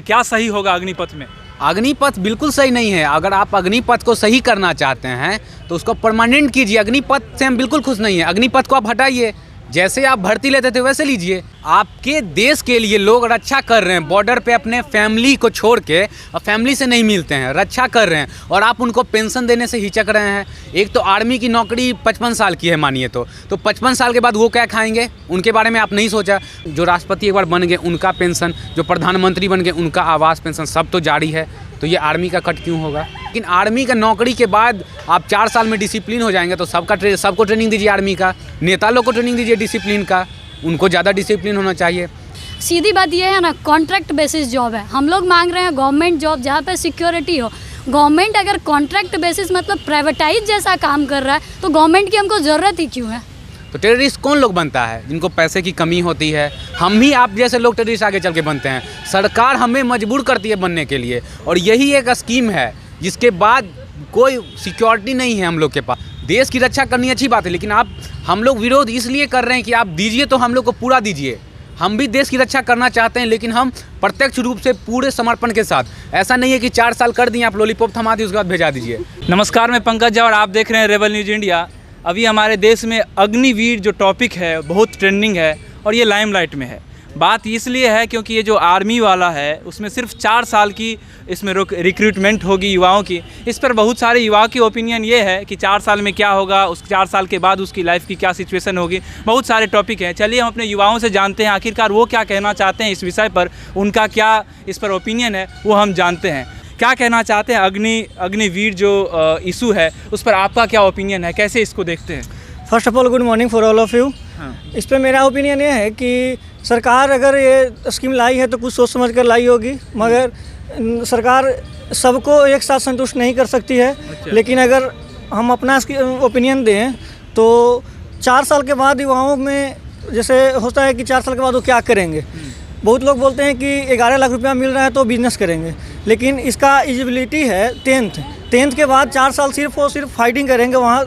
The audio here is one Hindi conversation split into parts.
क्या सही होगा अग्निपथ में? अग्निपथ बिल्कुल सही नहीं है। अगर आप अग्निपथ को सही करना चाहते हैं तो उसको परमानेंट कीजिए। अग्निपथ से हम बिल्कुल खुश नहीं हैं। अग्निपथ को आप हटाइए, जैसे आप भर्ती लेते थे वैसे लीजिए। आपके देश के लिए लोग रक्षा कर रहे हैं, बॉर्डर पे अपने फैमिली को छोड़ के, और फैमिली से नहीं मिलते हैं, रक्षा कर रहे हैं, और आप उनको पेंशन देने से हिचक रहे हैं। एक तो आर्मी की नौकरी 55 साल की है मानिए तो 55 साल के बाद वो क्या खाएंगे, उनके बारे में आप नहीं सोचा। जो राष्ट्रपति एक बार बन गए उनका पेंशन, जो प्रधानमंत्री बन गए उनका आवास पेंशन, सब तो जारी है, तो ये आर्मी का कट क्यों होगा? लेकिन आर्मी का नौकरी के बाद आप 4 साल में डिसिप्लिन हो जाएंगे, तो सबको ट्रेनिंग दीजिए। आर्मी का नेता लोग को ट्रेनिंग दीजिए डिसिप्लिन का, उनको ज़्यादा डिसिप्लिन होना चाहिए। सीधी बात ये है ना, कॉन्ट्रैक्ट बेसिस जॉब है। हम लोग मांग रहे हैं गवर्नमेंट जॉब जहाँ पे सिक्योरिटी हो। गवर्नमेंट अगर कॉन्ट्रैक्ट बेसिस मतलब प्राइवेटाइज जैसा काम कर रहा है तो गवर्नमेंट की हमको ज़रूरत ही क्यों है? तो टेररिस्ट कौन लोग बनता है? जिनको पैसे की कमी होती है। हम ही आप जैसे लोग टेररिस्ट आगे चल के बनते हैं। सरकार हमें मजबूर करती है बनने के लिए, और यही एक स्कीम है जिसके बाद कोई सिक्योरिटी नहीं है हम लोग के पास। देश की रक्षा करनी अच्छी बात है, लेकिन हम लोग विरोध इसलिए कर रहे हैं कि आप दीजिए तो हम लोग को पूरा दीजिए। हम भी देश की रक्षा करना चाहते हैं, लेकिन हम प्रत्यक्ष रूप से पूरे समर्पण के साथ। ऐसा नहीं है कि 4 साल कर दिए, आप लॉलीपॉप थमा दिए उसके बाद भेजा दीजिए। नमस्कार, मैं पंकज झा और आप देख रहे हैं रेबल न्यूज़ इंडिया। अभी हमारे देश में अग्निवीर जो टॉपिक है बहुत ट्रेंडिंग है और ये लाइमलाइट में है। बात इसलिए है क्योंकि ये जो आर्मी वाला है उसमें सिर्फ 4 साल की इसमें रिक्रूटमेंट होगी युवाओं की। इस पर बहुत सारे युवाओं की ओपिनियन ये है कि 4 साल में क्या होगा, उस 4 साल के बाद उसकी लाइफ की क्या सिचुएशन होगी। बहुत सारे टॉपिक हैं, चलिए हम अपने युवाओं से जानते हैं आखिरकार वो क्या कहना चाहते हैं इस विषय पर, उनका क्या इस पर ओपिनियन है वो हम जानते हैं। क्या कहना चाहते हैं अग्निवीर जो इशू है उस पर आपका क्या ओपिनियन है, कैसे इसको देखते हैं? First of all good morning for all of you. इस पर मेरा ओपिनियन ये है कि सरकार अगर ये स्कीम लाई है तो कुछ सोच समझ कर लाई होगी, मगर सरकार सबको एक साथ संतुष्ट नहीं कर सकती है। लेकिन अगर हम अपना ओपिनियन दें तो 4 साल के बाद युवाओं में जैसे होता है कि 4 साल के बाद वो क्या करेंगे। बहुत लोग बोलते हैं कि 11 लाख रुपया मिल रहा है तो बिज़नेस करेंगे, लेकिन इसका एलिजिबिलिटी है 10th के बाद 4 साल सिर्फ फाइटिंग करेंगे वहाँ।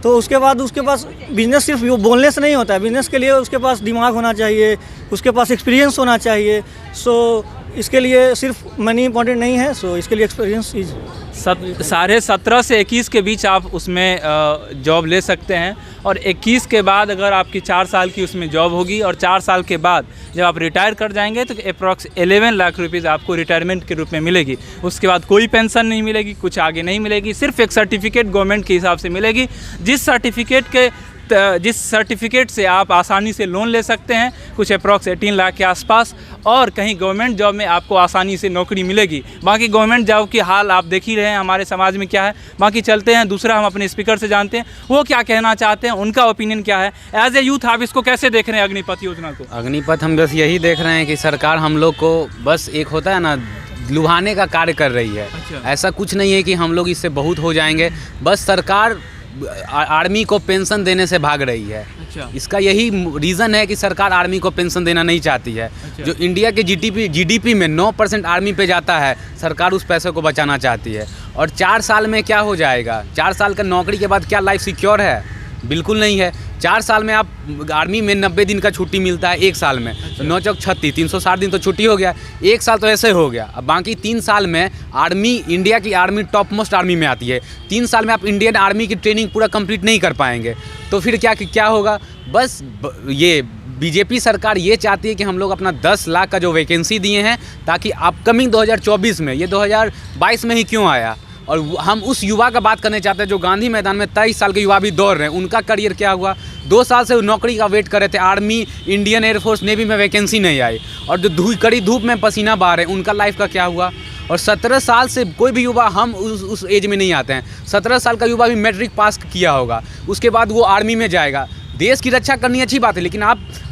तो उसके बाद उसके पास बिज़नेस सिर्फ वो बोलने से नहीं होता है, बिज़नेस के लिए उसके पास दिमाग होना चाहिए, उसके पास एक्सपीरियंस होना चाहिए। सो इसके लिए सिर्फ मनी इंपॉर्टेंट नहीं है, सो इसके लिए एक्सपीरियंस इज 17.5 से 21 के बीच आप उसमें जॉब ले सकते हैं, और 21 के बाद अगर आपकी 4 साल की उसमें जॉब होगी, और 4 साल के बाद जब आप रिटायर कर जाएंगे तो अप्रॉक्स 11 लाख रुपीज़ आपको रिटायरमेंट के रूप में मिलेगी। उसके बाद कोई पेंशन नहीं मिलेगी, कुछ आगे नहीं मिलेगी, सिर्फ एक सर्टिफिकेट गवर्नमेंट के हिसाब से मिलेगी, जिस सर्टिफिकेट से आप आसानी से लोन ले सकते हैं, कुछ अप्रॉक्स 18 लाख के आसपास, और कहीं गवर्नमेंट जॉब में आपको आसानी से नौकरी मिलेगी। बाकी गवर्नमेंट जॉब की हाल आप देख ही रहे हैं हमारे समाज में क्या है। बाकी चलते हैं दूसरा, हम अपने स्पीकर से जानते हैं वो क्या कहना चाहते हैं, उनका ओपिनियन क्या है। एज ए यूथ आप इसको कैसे देख रहे हैं अग्निपथ योजना को? अग्निपथ हम बस यही देख रहे हैं कि सरकार हम लोग को बस एक होता है ना लुभाने का कार्य कर रही है। ऐसा कुछ नहीं है कि हम लोग इससे बहुत हो जाएंगे, बस सरकार आर्मी को पेंशन देने से भाग रही है। इसका यही रीज़न है कि सरकार आर्मी को पेंशन देना नहीं चाहती है। जो इंडिया के जीडीपी में 9% आर्मी पे जाता है, सरकार उस पैसे को बचाना चाहती है। और 4 साल में क्या हो जाएगा? 4 साल का नौकरी के बाद क्या लाइफ सिक्योर है? बिल्कुल नहीं है। 4 साल में आप आर्मी में 90 दिन का छुट्टी मिलता है, 1 साल में 9 चौक 36, 360 दिन तो छुट्टी हो गया। 1 साल तो ऐसे हो गया। अब बाकी 3 साल में आर्मी, इंडिया की आर्मी टॉप मोस्ट आर्मी में आती है। 3 साल में आप इंडियन आर्मी की ट्रेनिंग पूरा कंप्लीट नहीं कर पाएंगे, तो फिर क्या होगा? बस ये बीजेपी सरकार ये चाहती है कि हम लोग अपना 10 लाख का जो वैकेंसी दिए हैं, ताकि अपकमिंग 2024 में, ये 2022 में ही क्यों आया, और हम उस युवा का बात करने चाहते हैं जो गांधी मैदान में 23 साल के युवा भी दौड़ रहे हैं। उनका करियर क्या हुआ? 2 साल से नौकरी का वेट कर रहे थे, आर्मी, इंडियन एयरफोर्स, नेवी में वैकेंसी नहीं आई, और जो कड़ी धूप में पसीना बहा रहे हैं उनका लाइफ का क्या हुआ? और 17 साल से कोई भी युवा, हम उस एज में नहीं आते हैं, 17 साल का युवा भी मैट्रिक पास किया होगा, उसके बाद वो आर्मी में जाएगा। देश की रक्षा करनी अच्छी बात है, लेकिन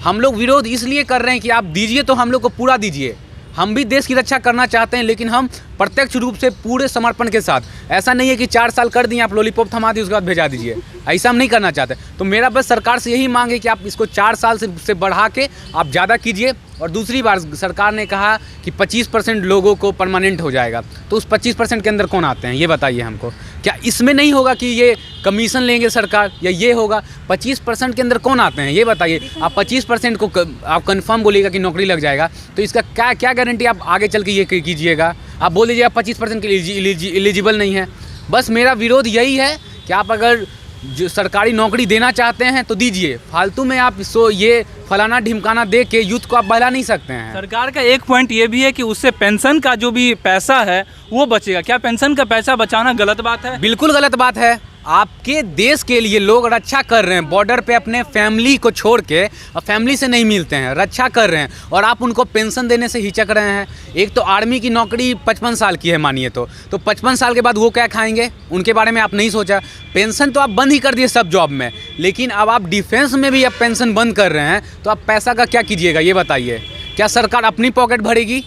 हम लोग विरोध इसलिए कर रहे हैं कि आप दीजिए तो हम लोग को पूरा दीजिए। हम भी देश की रक्षा करना चाहते हैं, लेकिन हम प्रत्यक्ष रूप से पूरे समर्पण के साथ। ऐसा नहीं है कि 4 साल कर दिए, आप लॉलीपॉप थमा दिए उसके बाद भेजा दीजिए। ऐसा हम नहीं करना चाहते। तो मेरा बस सरकार से यही मांग है कि आप इसको 4 साल से बढ़ा के आप ज़्यादा कीजिए। और दूसरी बार सरकार ने कहा कि 25% लोगों को परमानेंट हो जाएगा, तो उस 25% के अंदर कौन आते हैं ये बताइए हमको। क्या इसमें नहीं होगा कि ये कमीशन लेंगे सरकार या ये होगा? 25% के अंदर कौन आते हैं ये बताइए। आप 25% को आप कंफर्म बोलिएगा कि नौकरी लग जाएगा, तो इसका क्या क्या गारंटी आप आगे चल के ये कीजिएगा? आप बोल दीजिए आप 25% के लिए एलिजिबल नहीं है। बस मेरा विरोध यही है कि आप अगर जो सरकारी नौकरी देना चाहते हैं तो दीजिए, फालतू में आप ये फलाना ढिमकाना दे के यूथ को आप बहला नहीं सकते हैं। सरकार का एक पॉइंट ये भी है कि उससे पेंशन का जो भी पैसा है वो बचेगा। क्या पेंशन का पैसा बचाना गलत बात है? बिल्कुल गलत बात है। आपके देश के लिए लोग रक्षा कर रहे हैं, बॉर्डर पे अपने फैमिली को छोड़ के, और फैमिली से नहीं मिलते हैं, रक्षा कर रहे हैं, और आप उनको पेंशन देने से हिचक रहे हैं। एक तो आर्मी की नौकरी 55 साल की है मानिए तो 55 साल के बाद वो क्या खाएंगे, उनके बारे में आप नहीं सोचा। पेंशन तो आप बंद ही कर दिए सब जॉब में, लेकिन अब आप डिफेंस में भी आप पेंशन बंद कर रहे हैं, तो आप पैसा का क्या कीजिएगा ये बताइए? क्या सरकार अपनी पॉकेट भरेगी?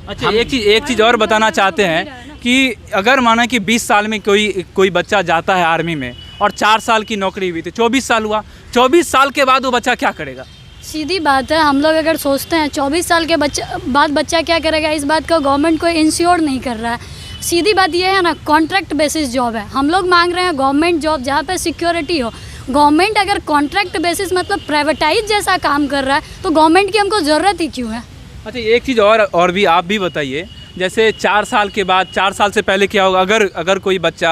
अच्छा, एक चीज़ और बताना चाहते हैं कि अगर माना कि 20 साल में कोई बच्चा जाता है आर्मी में और 4 साल की नौकरी हुई तो 24 साल हुआ, 24 साल के बाद वो बच्चा क्या करेगा? सीधी बात है, हम लोग अगर सोचते हैं 24 साल के बाद बच्चा क्या करेगा, इस बात का गवर्नमेंट कोई इंश्योर नहीं कर रहा है। सीधी बात ये है ना, कॉन्ट्रैक्ट बेसिस जॉब है। हम लोग मांग रहे हैं गवर्नमेंट जॉब जहाँ पे सिक्योरिटी हो। गवर्नमेंट अगर कॉन्ट्रैक्ट बेसिस मतलब प्राइवेटाइज जैसा काम कर रहा है तो गवर्नमेंट की हमको ज़रूरत ही क्यों है? अच्छा, एक चीज़ और भी आप भी बताइए, जैसे 4 साल के बाद, 4 साल से पहले क्या होगा? अगर कोई बच्चा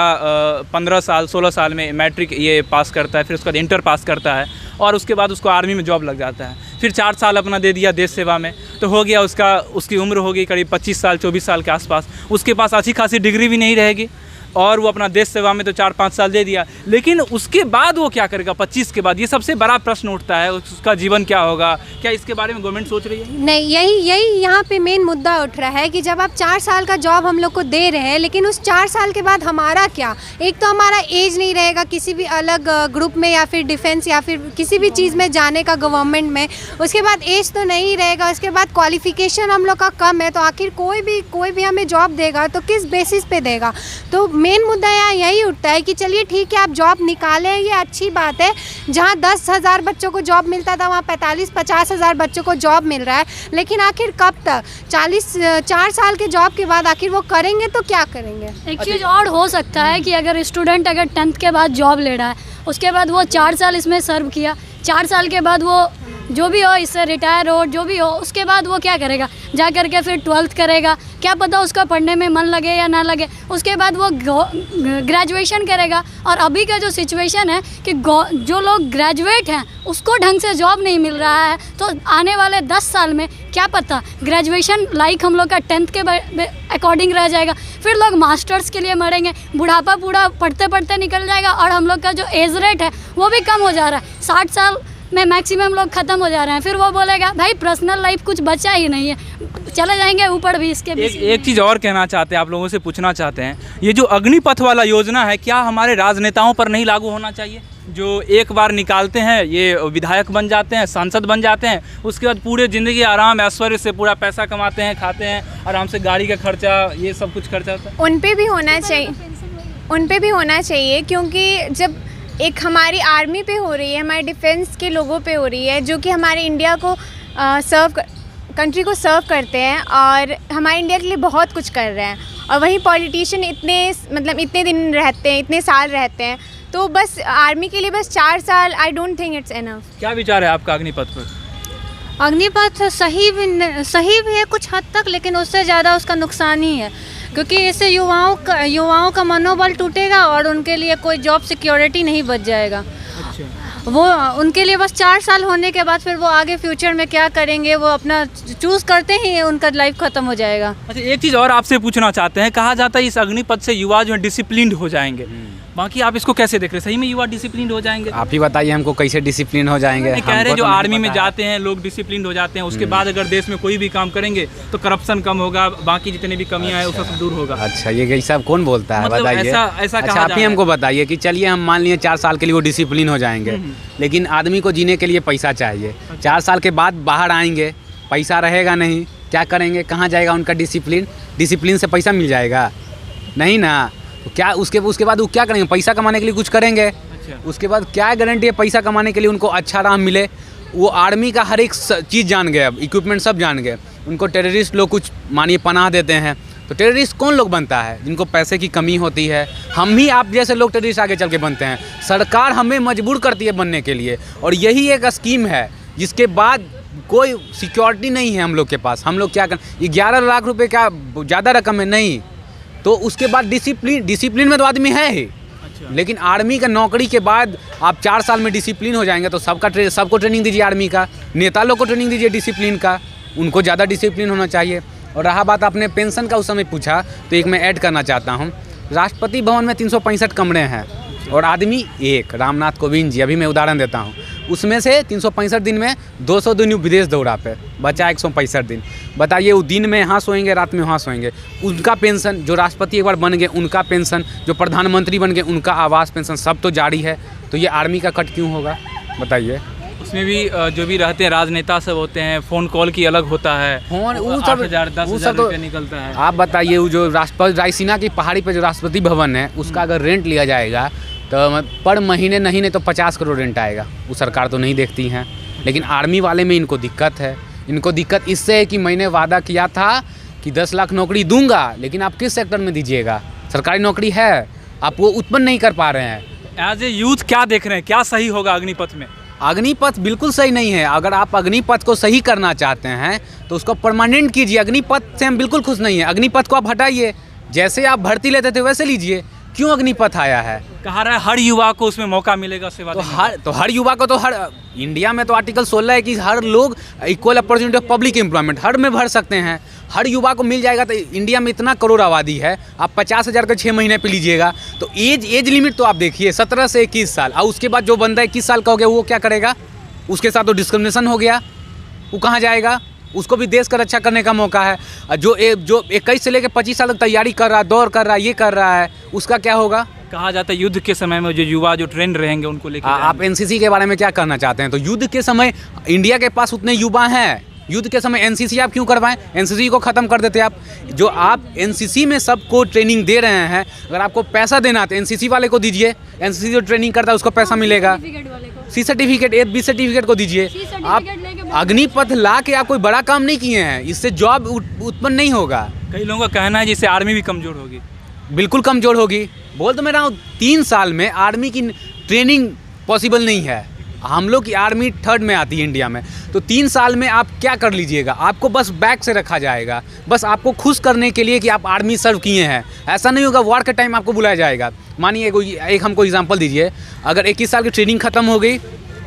15 साल 16 साल में मैट्रिक ये पास करता है, फिर उसके बाद इंटर पास करता है और उसके बाद उसको आर्मी में जॉब लग जाता है, फिर 4 साल अपना दे दिया देश सेवा में, तो हो गया उसकी उम्र होगी करीब 25 साल 24 साल के आसपास। उसके पास अच्छी खासी डिग्री भी नहीं रहेगी और वो अपना देश सेवा में तो 4-5 साल दे दिया, लेकिन उसके बाद वो क्या करेगा 25 के बाद? ये सबसे बड़ा प्रश्न उठता है, उसका जीवन क्या होगा? क्या इसके बारे में गवर्नमेंट सोच रही है? नहीं, यही यहाँ पे मेन मुद्दा उठ रहा है कि जब आप 4 साल का जॉब हम लोग को दे रहे हैं, लेकिन उस 4 साल के बाद हमारा क्या? एक तो हमारा एज नहीं रहेगा किसी भी अलग ग्रुप में या फिर डिफेंस या फिर किसी भी चीज़ में जाने का गवर्नमेंट में, उसके बाद एज तो नहीं रहेगा, उसके बाद क्वालिफिकेशन हम लोग का कम है, तो आखिर कोई भी हमें जॉब देगा तो किस बेसिस पे देगा? तो मेन मुद्दा यहाँ यही उठता है कि चलिए ठीक है आप जॉब निकालें, ये अच्छी बात है। जहाँ 10,000 बच्चों को जॉब मिलता था वहाँ 45-50 हज़ार बच्चों को जॉब मिल रहा है, लेकिन आखिर कब तक? 4 साल के जॉब के बाद आखिर वो करेंगे तो क्या करेंगे? एक चीज़ और हो सकता है कि अगर स्टूडेंट अगर 10th के बाद जॉब ले रहा है, उसके बाद वो 4 साल इसमें सर्व किया, 4 साल के बाद वो जो भी हो इससे रिटायर हो, जो भी हो, उसके बाद वो क्या करेगा? जा कर के फिर 12th करेगा, क्या पता उसका पढ़ने में मन लगे या ना लगे, उसके बाद वो ग्रेजुएशन करेगा। और अभी का जो सिचुएशन है कि जो लोग ग्रेजुएट हैं उसको ढंग से जॉब नहीं मिल रहा है, तो आने वाले 10 साल में क्या पता ग्रेजुएशन लाइक हम लोग का 10th के अकॉर्डिंग रह जाएगा, फिर लोग मास्टर्स के लिए मरेंगे, बुढ़ापा पूरा पढ़ते पढ़ते निकल जाएगा और हम लोग का जो एज रेट है वो भी कम हो जा रहा है। 60 साल में मैक्सिमम लोग ख़त्म हो जा रहे हैं, फिर वो बोलेगा भाई पर्सनल लाइफ कुछ बचा ही नहीं है, चले जाएंगे ऊपर भी इसके बीच। एक चीज़ और कहना चाहते हैं, आप लोगों से पूछना चाहते हैं, ये जो अग्निपथ वाला योजना है क्या हमारे राजनेताओं पर नहीं लागू होना चाहिए? जो एक बार निकालते हैं, ये विधायक बन जाते हैं, सांसद बन जाते हैं, उसके बाद पूरे ज़िंदगी आराम ऐश्वर्य से पूरा पैसा कमाते हैं, खाते हैं आराम से, गाड़ी का खर्चा ये सब कुछ खर्चा होता है। उन पे भी होना चाहिए, क्योंकि जब एक हमारी आर्मी पे हो रही है, हमारे डिफेंस के लोगों पे हो रही है, जो कि हमारे इंडिया को कंट्री को सर्व करते हैं और हमारे इंडिया के लिए बहुत कुछ कर रहे हैं, और वहीं पॉलिटिशियन इतने दिन रहते हैं, इतने साल रहते हैं, तो बस आर्मी के लिए बस 4 साल I don't think it's enough. क्या विचार है आपका अग्निपथ पर? अग्निपथ सही भी है कुछ हद तक, लेकिन उससे ज़्यादा उसका नुकसान ही है, क्योंकि इससे युवाओं का मनोबल टूटेगा और उनके लिए कोई जॉब सिक्योरिटी नहीं बच जाएगा। अच्छा, वो उनके लिए बस 4 साल होने के बाद फिर वो आगे फ्यूचर में क्या करेंगे वो अपना चूज़ करते ही उनका लाइफ ख़त्म हो जाएगा। अच्छा, एक चीज़ और आपसे पूछना चाहते हैं, कहा जाता है इस अग्निपथ से युवा जो है डिसिप्लिन्ड हो जाएंगे, बाकी आप इसको कैसे देख रहे हैं? सही में युवा डिसिप्लिन हो जाएंगे? आप ही बताइए हमको कैसे डिसिप्लिन हो जाएंगे? कह रहे जो आर्मी में जाते हैं लोग डिसिप्लिन हो जाते हैं, उसके बाद अगर देश में कोई भी काम करेंगे तो करप्शन कम होगा, बाकी जितने भी कमियां हैं वो सब दूर होगा। अच्छा, ये सब कौन बोलता है मतलब बताइए? ऐसा अच्छा, आप ही हमको बताइए कि चलिए हम मान लिए 4 साल के लिए वो डिसिप्लिन हो जाएंगे, लेकिन आदमी को जीने के लिए पैसा चाहिए। 4 साल के बाद बाहर आएंगे, पैसा रहेगा नहीं, क्या करेंगे? कहाँ जाएगा उनका डिसिप्लिन से पैसा मिल जाएगा? नहीं ना। तो क्या उसके बाद वो क्या करेंगे? पैसा कमाने के लिए कुछ करेंगे। अच्छा। उसके बाद क्या गारंटी है पैसा कमाने के लिए उनको अच्छा राह मिले? वो आर्मी का हर एक चीज़ जान गए, अब इक्विपमेंट सब जान गए। उनको टेररिस्ट लोग कुछ मानिए पनाह देते हैं, तो टेररिस्ट कौन लोग बनता है? जिनको पैसे की कमी होती है। हम ही आप जैसे लोग टेररिस्ट आगे चल के बनते हैं। सरकार हमें मजबूर करती है बनने के लिए, और यही एक स्कीम है जिसके बाद कोई सिक्योरिटी नहीं है हम लोग के पास। हम लोग क्या करें? 11 लाख रुपए क्या ज़्यादा रकम है? नहीं। तो उसके बाद डिसिप्लिन में तो आदमी है ही। लेकिन आर्मी का नौकरी के बाद आप 4 साल में डिसिप्लिन हो जाएंगे तो सबको ट्रेनिंग दीजिए आर्मी का। नेता लोग को ट्रेनिंग दीजिए डिसिप्लिन का, उनको ज़्यादा डिसिप्लिन होना चाहिए। और रहा बात आपने पेंशन का उस समय पूछा, तो एक मैं ऐड करना चाहता हूँ। राष्ट्रपति भवन में 365 कमरे हैं और आदमी एक, रामनाथ कोविंद जी, अभी मैं उदाहरण देता हूँ, उसमें से 365 दिन में 200 दिन विदेश दौरा पे, बचा 165 दिन। बताइए वो दिन में यहाँ सोएंगे, रात में वहाँ सोएंगे। उनका पेंशन, जो राष्ट्रपति एक बार बन गए उनका पेंशन, जो प्रधानमंत्री बन गए उनका आवास पेंशन, सब तो जारी है। तो ये आर्मी का कट क्यों होगा बताइए? उसमें भी जो भी रहते हैं राजनेता सब होते हैं, फ़ोन कॉल की अलग होता है, फोन वो 8,000 10,000 तो रुपये निकलता है। आप बताइए, वो जो राष्ट्रपति रायसीना की पहाड़ी पे जो राष्ट्रपति भवन है उसका अगर रेंट लिया जाएगा तो पर महीने नहीं तो 50 करोड़ रेंट आएगा। वो सरकार तो नहीं देखती हैं। लेकिन आर्मी वाले में इनको दिक्कत है। इनको दिक्कत इससे है कि मैंने वादा किया था कि 10 लाख नौकरी दूंगा, लेकिन आप किस सेक्टर में दीजिएगा? सरकारी नौकरी है, आप वो उत्पन्न नहीं कर पा रहे हैं। एज ए यूथ क्या देख रहे हैं, क्या सही होगा अग्निपथ में? अग्निपथ बिल्कुल सही नहीं है। अगर आप अग्निपथ को सही करना चाहते हैं तो उसको परमानेंट कीजिए। अग्निपथ से हम बिल्कुल खुश नहीं है। अग्निपथ को आप हटाइए, जैसे आप भर्ती लेते थे वैसे लीजिए। क्यों अग्निपथ आया है? कहा रहा है हर युवा को उसमें मौका मिलेगा सेवा देने का। तो हर युवा को, तो हर इंडिया में तो आर्टिकल 16 है कि हर लोग equal opportunity of public employment हर में भर सकते हैं। हर युवा को मिल जाएगा। तो इंडिया में इतना करोड़ आबादी है, आप 50,000 का 6 महीने पे लीजिएगा तो एज लिमिट तो आप देखिए 17 से 21 साल। और उसके बाद जो बंदा 21 साल का हो गया वो क्या करेगा? उसके साथ तो डिस्क्रिमिनेशन हो गया, वो कहाँ जाएगा? उसको भी देश का रक्षा करने का मौका है। जो 21 से लेकर 25 साल तक तैयारी कर रहा है, दौड़ कर रहा है, ये कर रहा है, उसका क्या होगा? कहा जाता है युद्ध के समय में जो युवा जो ट्रेंड रहेंगे उनको लेकर आप एनसीसी के बारे में क्या करना चाहते हैं? तो युद्ध के समय इंडिया के पास उतने युवा हैं, युद्ध के समय एनसीसी आप क्यों करवाएं? एनसीसी को ख़त्म कर देते आप। जो आप एनसीसी में सबको ट्रेनिंग दे रहे हैं, अगर आपको पैसा देना है तो एनसीसी वाले को दीजिए। एनसीसी जो ट्रेनिंग करता है उसको पैसा मिलेगा। सी सर्टिफिकेट, बी सर्टिफिकेट को दीजिए। आप अग्निपथ ला के आप कोई बड़ा काम नहीं किए हैं, इससे जॉब उत्पन्न नहीं होगा। कई लोगों का कहना है जिससे आर्मी भी कमज़ोर होगी। बिल्कुल कमज़ोर होगी। बोल तो मैं रहा हूँ 3 साल में आर्मी की ट्रेनिंग पॉसिबल नहीं है। हम लोग की आर्मी 3rd में आती है इंडिया में। तो 3 साल में आप क्या कर लीजिएगा? आपको बस बैक से रखा जाएगा, बस आपको खुश करने के लिए कि आप आर्मी सर्व किए हैं। ऐसा नहीं होगा वॉर के टाइम आपको बुलाया जाएगा। मानिए एक हमको एग्जांपल दीजिए, अगर 21 साल की ट्रेनिंग ख़त्म हो गई,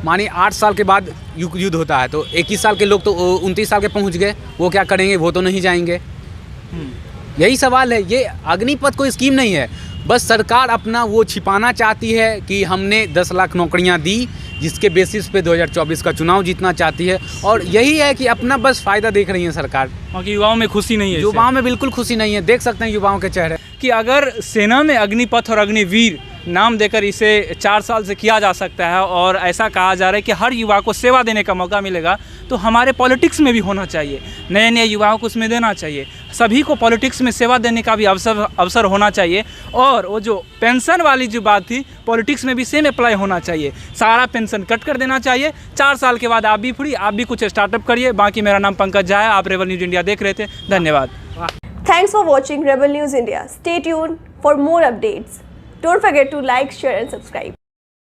मानिए 8 साल के बाद युद्ध होता है, तो 21 साल के लोग तो 29 साल के पहुँच गए, वो क्या करेंगे? वो तो नहीं जाएंगे। यही सवाल है। ये अग्निपथ कोई स्कीम नहीं है, बस सरकार अपना वो छिपाना चाहती है कि हमने 10 लाख नौकरियां दी, जिसके बेसिस पे 2024 का चुनाव जीतना चाहती है। और यही है कि अपना बस फ़ायदा देख रही है सरकार। बाकी युवाओं में खुशी नहीं है। युवाओं में बिल्कुल खुशी नहीं है। देख सकते हैं युवाओं के चेहरे कि अगर सेना में अग्निपथ और अग्निवीर नाम देकर इसे 4 साल से किया जा सकता है और ऐसा कहा जा रहा है कि हर युवा को सेवा देने का मौका मिलेगा, तो हमारे पॉलिटिक्स में भी होना चाहिए। नए युवाओं को उसमें देना चाहिए। सभी को पॉलिटिक्स में सेवा देने का भी अवसर होना चाहिए। और वो जो पेंशन वाली जो बात थी, पॉलिटिक्स में भी सेम अप्लाई होना चाहिए। सारा पेंशन कट कर देना चाहिए। 4 साल के बाद आप भी फ्री, आप भी कुछ स्टार्टअप करिए। बाकी मेरा नाम पंकज झा है, आप रेबल न्यूज़ इंडिया देख रहे थे। धन्यवाद। Thanks for watching Rebel News India. Stay tuned for more updates. Don't forget to like, share and subscribe.